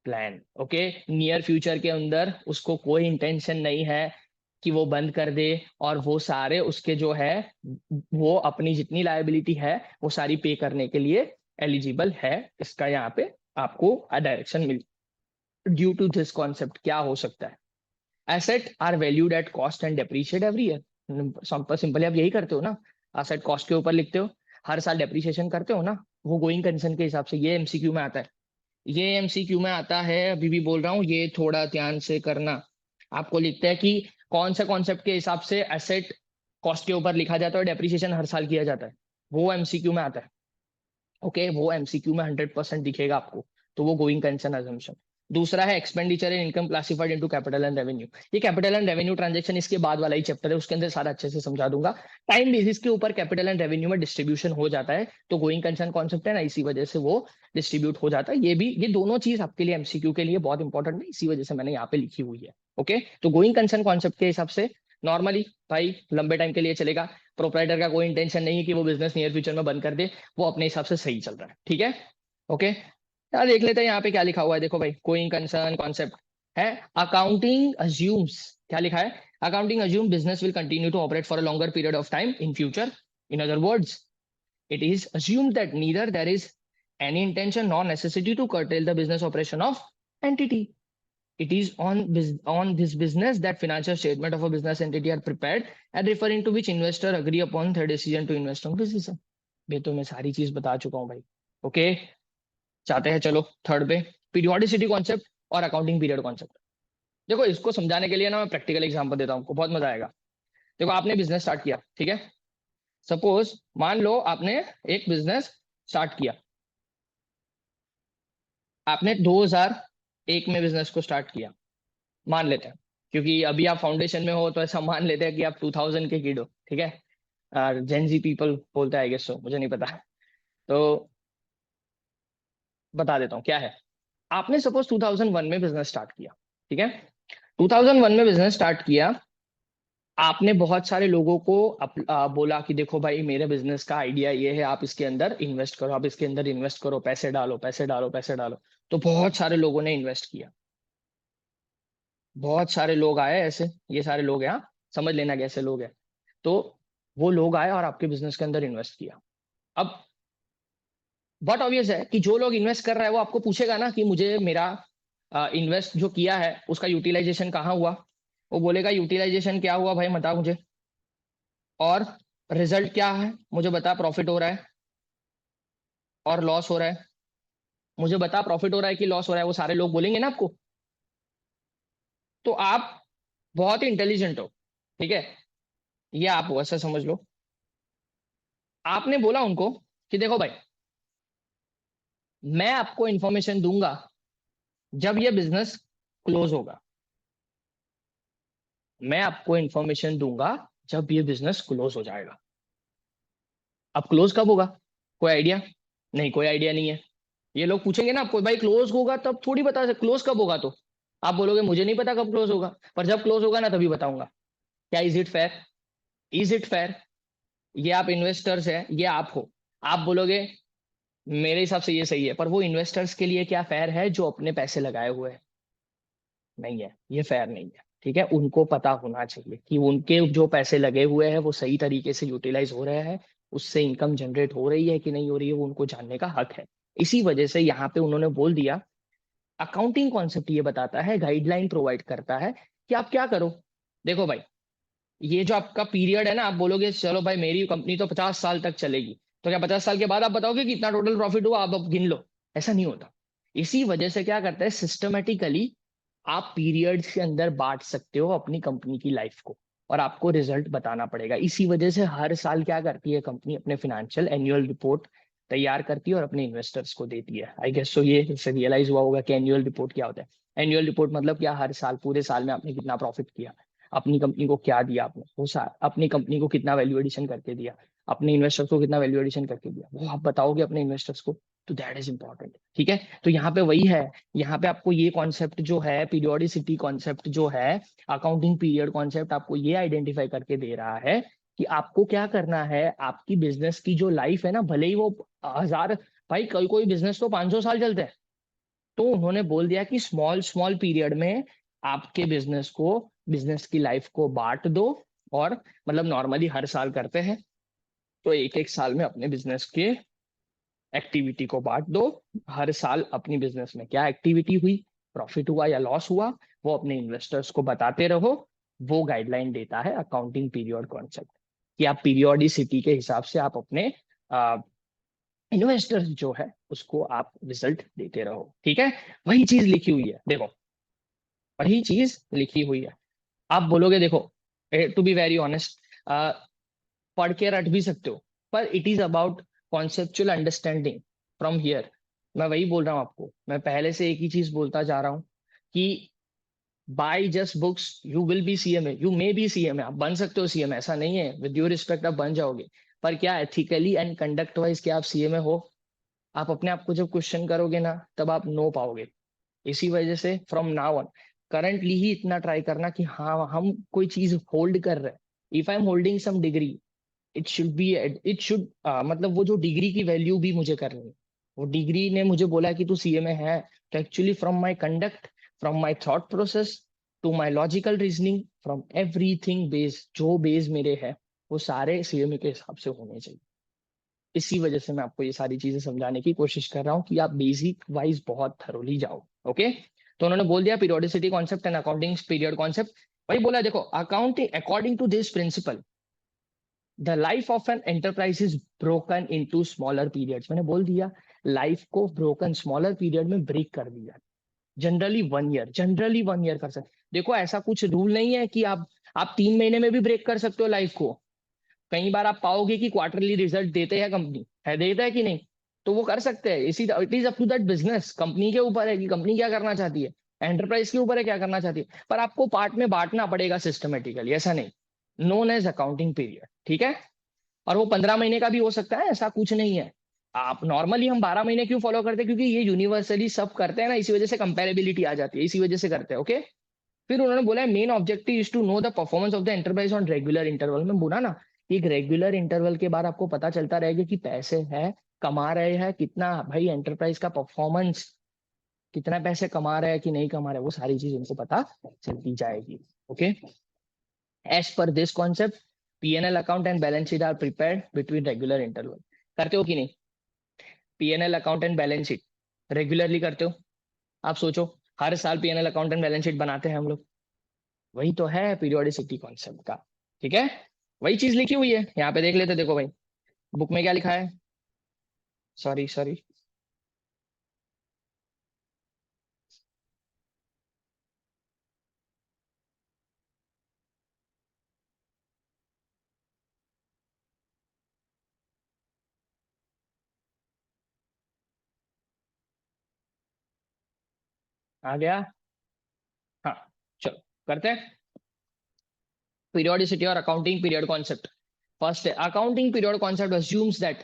plan. Okay, near future के अंदर उसको कोई इंटेंशन नहीं है कि वो बंद कर दे, और वो सारे उसके जो है वो अपनी जितनी लायबिलिटी है वो सारी पे करने के लिए एलिजिबल है। इसका यहाँ पे आपको डायरेक्शन मिल, ड्यू टू दिस कॉन्सेप्ट क्या हो सकता है, asset are valued at cost and depreciate every year. Simply आप यही करते हो ना, एसेट कॉस्ट के ऊपर लिखते हो, हर साल डेप्रीशिएशन करते हो ना, वो गोइंग कंसर्न के हिसाब से। ये एमसीक्यू में आता है, ये एमसीक्यू में आता है, अभी भी बोल रहा हूँ, ये थोड़ा ध्यान से करना। आपको लिखता है कि कौन सा कॉन्सेप्ट के हिसाब से एसेट कॉस्ट के ऊपर लिखा जाता है और डेप्रिसिएशन हर साल किया जाता है, वो एमसीक्यू में आता है। ओके, वो एमसीक्यू में 100% दिखेगा आपको, तो वो गोइंग कंसर्न अजम्पशन। दूसरा है expenditure and income classified into capital and revenue. ये कैपिटल एंड रेवेन्यू ट्रांजैक्शन इसके बाद वाला ही चैप्टर है, उसके अंदर सारा अच्छे से समझा दूंगा। टाइम बेसिस के ऊपर कैपिटल एंड रेवेन्यू में डिस्ट्रीब्यूशन हो जाता है, तो गोइंग कंसर्न कॉन्सेप्ट है ना, इसी वजह से वो डिस्ट्रीब्यूट हो जाता है। ये दोनों चीज आपके लिए एमसीक्यू के लिए बहुत इंपॉर्टेंट है, इसी वजह से मैंने यहाँ पे लिखी हुई है। ओके, तो गोइंग कंसर्न कॉन्सेप्ट के हिसाब से नॉर्मली भाई लंबे टाइम के लिए चलेगा, प्रोपराइटर का कोई इंटेंशन नहीं है कि वो बिजनेस नियर फ्यूचर में बंद कर दे, वो अपने हिसाब से सही चल रहा है, ठीक है। ओके, यार देख लेते हैं यहाँ पे क्या लिखा हुआ है। देखो भाई, कोई कंसर्न कॉन्सेप्ट है। अकाउंटिंग अज्यूम्स, क्या लिखा है? Accounting assume business will continue to operate for a longer period of time in future. In other words, it is assumed that neither there is any intention nor necessity to curtail the business operation of entity. It is on this business that financial statement of a business entity are prepared and referring to which investor agree upon their decision to invest on business. बे तो मैं सारी चीज बता चुका हूँ भाई। Okay, चाहते हैं चलो थर्ड पे, पीरियोडिसिटी कॉन्सेप्ट और अकाउंटिंग पीरियड कॉन्सेप्ट। देखो इसको समझाने के लिए ना मैं प्रैक्टिकल एग्जांपल देता हूँ, बहुत मजा आएगा। देखो आपने बिजनेस स्टार्ट किया, ठीक है। सपोज मान लो आपने एक बिजनेस स्टार्ट किया, आपने 2001 में बिजनेस को स्टार्ट किया, मान लेते हैं, क्योंकि अभी आप फाउंडेशन में हो तो ऐसा मान लेते हैं कि आप 2000 के किड हो, ठीक है। और जेनजी पीपल बोलते हैं आई गेस, सो मुझे नहीं पता, तो बता देता हूँ क्या है। आपने सपोज 2001 में बिजनेस स्टार्ट किया, ठीक है। 2001 में बिजनेस स्टार्ट किया, आपने बहुत सारे लोगों को बोला कि देखो भाई मेरे बिजनेस का आइडिया ये है, आप इसके अंदर इन्वेस्ट करो, आप इसके अंदर इन्वेस्ट करो, पैसे डालो पैसे डालो पैसे डालो। तो बहुत सारे लोगों ने इन्वेस्ट किया, बहुत सारे लोग आए ऐसे, ये सारे लोग हैं, हाँ, समझ लेना कैसे लोग हैं। तो वो लोग आए और आपके बिजनेस के अंदर इन्वेस्ट किया। अब बहुत ऑब्वियस है कि जो लोग इन्वेस्ट कर रहा है वो आपको पूछेगा ना कि मुझे मेरा इन्वेस्ट जो किया है उसका यूटिलाइजेशन कहाँ हुआ। वो बोलेगा यूटिलाइजेशन क्या हुआ भाई बता मुझे, और रिजल्ट क्या है मुझे बता, प्रॉफिट हो रहा है और लॉस हो रहा है, मुझे बता प्रॉफिट हो रहा है कि लॉस हो रहा है, वो सारे लोग बोलेंगे ना आपको। तो आप बहुत ही इंटेलिजेंट हो, ठीक है, ये आप हो ऐसा समझ लो। आपने बोला उनको कि देखो भाई मैं आपको इंफॉर्मेशन दूंगा जब ये बिजनेस क्लोज होगा, मैं आपको इंफॉर्मेशन दूंगा जब ये बिजनेस क्लोज हो जाएगा। अब क्लोज कब होगा, कोई आइडिया? नहीं, कोई आइडिया नहीं है। ये लोग पूछेंगे ना आपको भाई क्लोज होगा तब थोड़ी बता सकते, क्लोज कब होगा, तो आप बोलोगे मुझे नहीं पता कब क्लोज होगा, पर जब क्लोज होगा ना तभी बताऊंगा। क्या is it fair? Is it fair? ये आप इन्वेस्टर्स है, ये आप हो, आप बोलोगे मेरे हिसाब से ये सही है, पर वो इन्वेस्टर्स के लिए क्या फेयर है जो अपने पैसे लगाए हुए हैं? नहीं है, ये फेयर नहीं है, ठीक है। उनको पता होना चाहिए कि उनके जो पैसे लगे हुए हैं वो सही तरीके से यूटिलाइज हो रहे हैं, उससे इनकम जनरेट हो रही है कि नहीं हो रही है, वो उनको जानने का हक है। इसी वजह से यहाँ पे उन्होंने बोल दिया, अकाउंटिंग कॉन्सेप्ट ये बताता है, गाइडलाइन प्रोवाइड करता है कि आप क्या करो। देखो भाई, ये जो आपका पीरियड है ना, आप बोलोगे चलो भाई मेरी कंपनी तो 50 साल तक चलेगी, तो क्या 50 साल के बाद आप बताओगे कि इतना टोटल प्रॉफिट हुआ, आप अब गिन लो? ऐसा नहीं होता। इसी वजह से क्या करता है सिस्टमेटिकली, आप पीरियड्स के अंदर बांट सकते हो अपनी कंपनी की लाइफ को, और आपको रिजल्ट बताना पड़ेगा। इसी वजह से हर साल क्या करती है कंपनी, अपने फिनेंशियल एनुअल रिपोर्ट तैयार करती है और अपने इन्वेस्टर्स को देती है। आई गेस सो ये रियलाइज हुआ होगा कि एनुअल रिपोर्ट क्या होता है। एनुअल रिपोर्ट मतलब क्या, हर साल पूरे साल में आपने कितना प्रॉफिट किया, अपनी कंपनी को क्या दिया आपने, वो अपनी कंपनी को कितना वैल्यू एडिशन करके दिया, अपने इन्वेस्टर्स को कितना वैल्यू एडिशन करके दिया, वो आप बताओगे अपने इन्वेस्टर्स को। तो दैट इज इंपॉर्टेंट, ठीक है। तो यहाँ पे वही है, यहाँ पे आपको ये कॉन्सेप्ट जो है, पीरियोडिसिटी कॉन्सेप्ट जो है, अकाउंटिंग पीरियड कॉन्सेप्ट आपको ये आइडेंटिफाई करके दे रहा है कि आपको क्या करना है। आपकी बिजनेस की जो लाइफ है ना, भले ही वो 1000, भाई कोई कोई बिजनेस तो 500 साल चलते हैं, तो उन्होंने बोल दिया कि स्मॉल स्मॉल पीरियड में आपके बिजनेस की लाइफ को बांट दो। और मतलब नॉर्मली हर साल करते हैं, तो एक एक साल में अपने बिजनेस के एक्टिविटी को बांट दो। हर साल अपनी बिजनेस में क्या एक्टिविटी हुई, प्रॉफिट हुआ या लॉस हुआ, वो अपने इन्वेस्टर्स को बताते रहो। वो गाइडलाइन देता है अकाउंटिंग पीरियड कॉन्सेप्ट, कि आप पीरियोडिसिटी के हिसाब से आप अपने इन्वेस्टर्स जो है उसको आप रिजल्ट देते रहो, ठीक है। वही चीज लिखी हुई है, देखो वही चीज लिखी हुई है। आप बोलोगे देखो, टू बी वेरी ऑनेस्ट, पढ़ के रट भी सकते हो, पर it is about conceptual understanding from here. मैं वही बोल रहा हूँ आपको, मैं पहले से एक ही चीज बोलता जा रहा हूँ कि by just books you will be CMA, you may be CMA, आप बन सकते हो सीएमए, ऐसा नहीं है, विद योर रिस्पेक्ट आप बन जाओगे। पर क्या एथिकली एंड कंडक्ट वाइज क्या आप सीएमए हो? आप अपने आप को जब क्वेश्चन करोगे ना तब आप नो पाओगे। इसी वजह से फ्रॉम नाउ ऑन करंटली ही इतना ट्राई करना कि हाँ हम कोई चीज होल्ड कर रहे हैं। If I am holding some degree, it should मतलब वो जो डिग्री की वैल्यू भी मुझे करनी है। वो डिग्री ने मुझे बोला कि तू सीएमए है, तो actually from my conduct, from my thought process to my logical reasoning, from everything base, जो बेस मेरे है वो सारे सीएमए के हिसाब से होने चाहिए। इसी वजह से मैं आपको ये सारी चीजें समझाने की कोशिश कर रहा हूँ कि आप बेसिक वाइज बहुत थरोली जाओ। ओके, तो उन्होंने बोल दिया periodicity concept and accounting period concept. वही बोला, देखो accounting according to this principle the life of an enterprise is broken into smaller periods. मैंने बोल दिया लाइफ को ब्रोकन स्मॉलर पीरियड में ब्रेक कर दिया। जनरली 1 ईयर कर सकते। देखो ऐसा कुछ रूल नहीं है कि आप 3 महीने में भी ब्रेक कर सकते हो लाइफ को। कई बार आप पाओगे कि क्वार्टरली रिजल्ट देते हैं कंपनी, है देता है कि नहीं, तो वो कर सकते हैं। इसी it is up to that business, company के ऊपर है कि कंपनी क्या करना चाहती है, एंटरप्राइज के ऊपर है क्या करना चाहती है। पर आपको पार्ट में बांटना पड़ेगा सिस्टमेटिकली, ऐसा नहीं, नोन एज अकाउंटिंग पीरियड, ठीक है। और वो 15 महीने का भी हो सकता है, ऐसा कुछ नहीं है। आप नॉर्मली हम 12 महीने क्यों फॉलो करते हैं, क्योंकि ये यूनिवर्सली सब करते हैं ना, इसी वजह से कंपेरेबिलिटी आ जाती है, इसी वजह से करते हैं। ओके, फिर उन्होंने बोला main objective is to know the performance of the enterprise on regular interval. में बोला ना, एक रेगुलर इंटरवल के बाद आपको पता चलता रहेगा कि पैसे है कमा रहे हैं कितना, भाई एंटरप्राइज का परफॉर्मेंस कितना पैसे कमा रहा है कि नहीं कमा रहा है, वो सारी चीज उनको पता चलती जाएगी। Okay, as per this concept PNL account and balance sheet are prepared between regular interval. करते हो कि नहीं, PNL account and balance sheet regularly करते हो? आप सोचो, हर साल PNL account and balance sheet बनाते हैं हम लोग, वही तो है पीरियोडिसिटी कॉन्सेप्ट का। ठीक है, वही चीज लिखी हुई है यहाँ पे, देख लेते, देखो भाई बुक में क्या लिखा है। सॉरी सॉरी, आ गया। हाँ, चलो करते हैं पीरियोडिसिटी और अकाउंटिंग पीरियड कॉन्सेप्ट। फर्स्ट है accounting period concept assumes that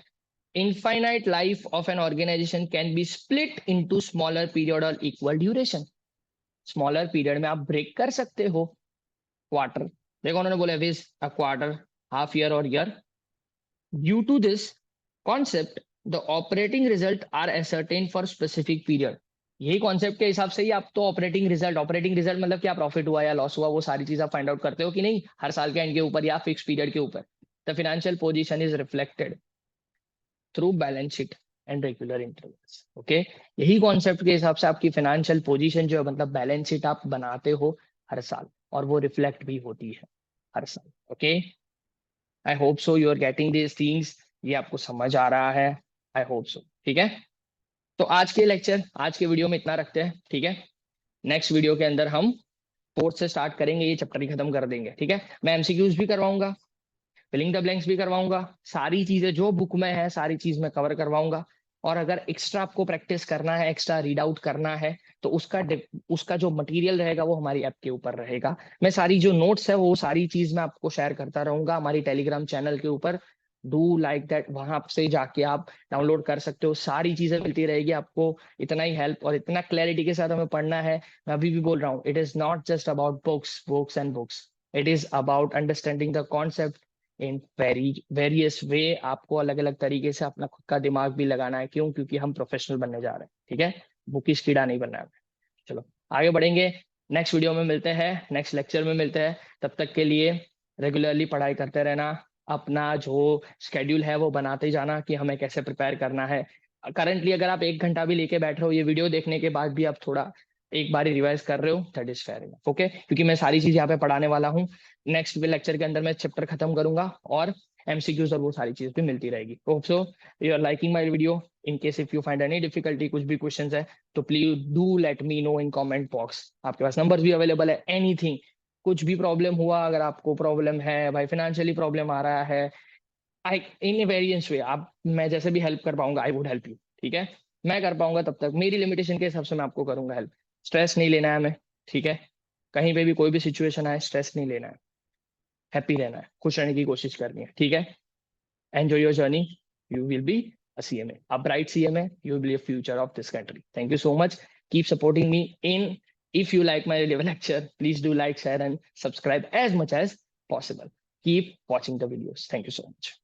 infinite life of an organization can be split into smaller period और equal duration। स्मॉलर पीरियड में आप ब्रेक कर सकते हो। क्वार्टर, देखो उन्होंने बोला with a quarter, half year और year. Due to this concept the operating result are ascertained for specific period. यही कॉन्सेप्ट के हिसाब से ही आप तो ऑपरेटिंग रिजल्ट मतलब क्या प्रॉफिट हुआ या लॉस हुआ, वो सारी चीज आप फाइंड आउट करते हो कि नहीं, हर साल के एंड के ऊपर या फिक्स पीरियड के ऊपर। The financial position is reflected through balance sheet and regular intervals. Okay, यही कॉन्सेप्ट के हिसाब से आपकी फाइनेंशियल पोजीशन जो है, मतलब बैलेंस शीट आप बनाते हो हर साल, और वो रिफ्लेक्ट भी होती है हर साल। Okay, I hope so you are getting this things, ये आपको समझ आ रहा है, आई होप सो। ठीक है, तो आज के लेक्चर, आज के वीडियो में इतना रखते हैं। ठीक है, नेक्स्ट वीडियो के अंदर हम फोर्थ से स्टार्ट करेंगे, ये चैप्टर ही खत्म कर देंगे। ठीक है, मैं एमसीक्यूज भी करवाऊंगा, फिलिंग द ब्लैंक्स भी करवाऊंगा, सारी चीजें जो बुक में है सारी चीज मैं कवर करवाऊंगा। और अगर एक्स्ट्रा आपको प्रैक्टिस करना है, एक्स्ट्रा रीड आउट करना है, तो उसका जो मटेरियल रहेगा वो हमारी ऐप के ऊपर रहेगा। मैं सारी जो नोट्स है वो सारी चीज मैं आपको शेयर करता रहूंगा हमारी टेलीग्राम चैनल के ऊपर। डू लाइक दैट, वहां से जाके आप डाउनलोड कर सकते हो, सारी चीजें मिलती रहेगी आपको। इतना ही हेल्प और इतना क्लैरिटी के साथ हमें पढ़ना है। मैं अभी भी बोल रहा हूँ, it is not just about books and books, it is about understanding the concept in various वे। आपको अलग अलग तरीके से अपना खुद का दिमाग भी लगाना है, क्यों, क्योंकि हम प्रोफेशनल बनने जा रहे हैं। ठीक है, बुकिश कीड़ा नहीं बनना है। चलो आगे बढ़ेंगे, नेक्स्ट वीडियो में मिलते हैं, नेक्स्ट लेक्चर में मिलते हैं। तब तक के लिए रेगुलरली पढ़ाई करते रहना, अपना जो स्केड्यूल है वो बनाते जाना कि हमें कैसे प्रिपेयर करना है। करंटली अगर आप 1 घंटा भी लेके बैठ रहे हो, ये वीडियो देखने के बाद भी आप थोड़ा एक बार रिवाइज कर रहे हो, that is fair enough. Okay, क्योंकि मैं सारी चीज यहाँ पे पढ़ाने वाला हूँ। नेक्स्ट लेक्चर के अंदर मैं चैप्टर खत्म करूंगा और एमसीक्यूज और वो सारी चीज भी मिलती रहेगी। Hope so you are liking my video. In case if you find any difficulty, कुछ भी क्वेश्चंस है, तो please do let me know in comment box. आपके पास नंबर भी अवेलेबल है, एनीथिंग, कुछ भी प्रॉब्लम हुआ, अगर आपको प्रॉब्लम है भाई, फाइनेंशियली प्रॉब्लम आ रहा है, आई इन वेरियंस वे, आप मैं जैसे भी हेल्प कर पाऊंगा आई वुड हेल्प यू। ठीक है, मैं कर पाऊंगा तब तक, मेरी लिमिटेशन के हिसाब से मैं आपको करूंगा हेल्प। स्ट्रेस नहीं लेना है हमें। ठीक है, कहीं पे भी कोई भी सिचुएशन आए, स्ट्रेस नहीं लेना है, हैप्पी रहना है, खुश रहने की कोशिश करनी है। ठीक है, enjoy your journey, you will be a CMA, a bright CMA, you will be a future of this country. Thank you so much, keep supporting me in, if you like my lecture, please do like, share and subscribe as much as possible. Keep watching the videos. Thank you so much.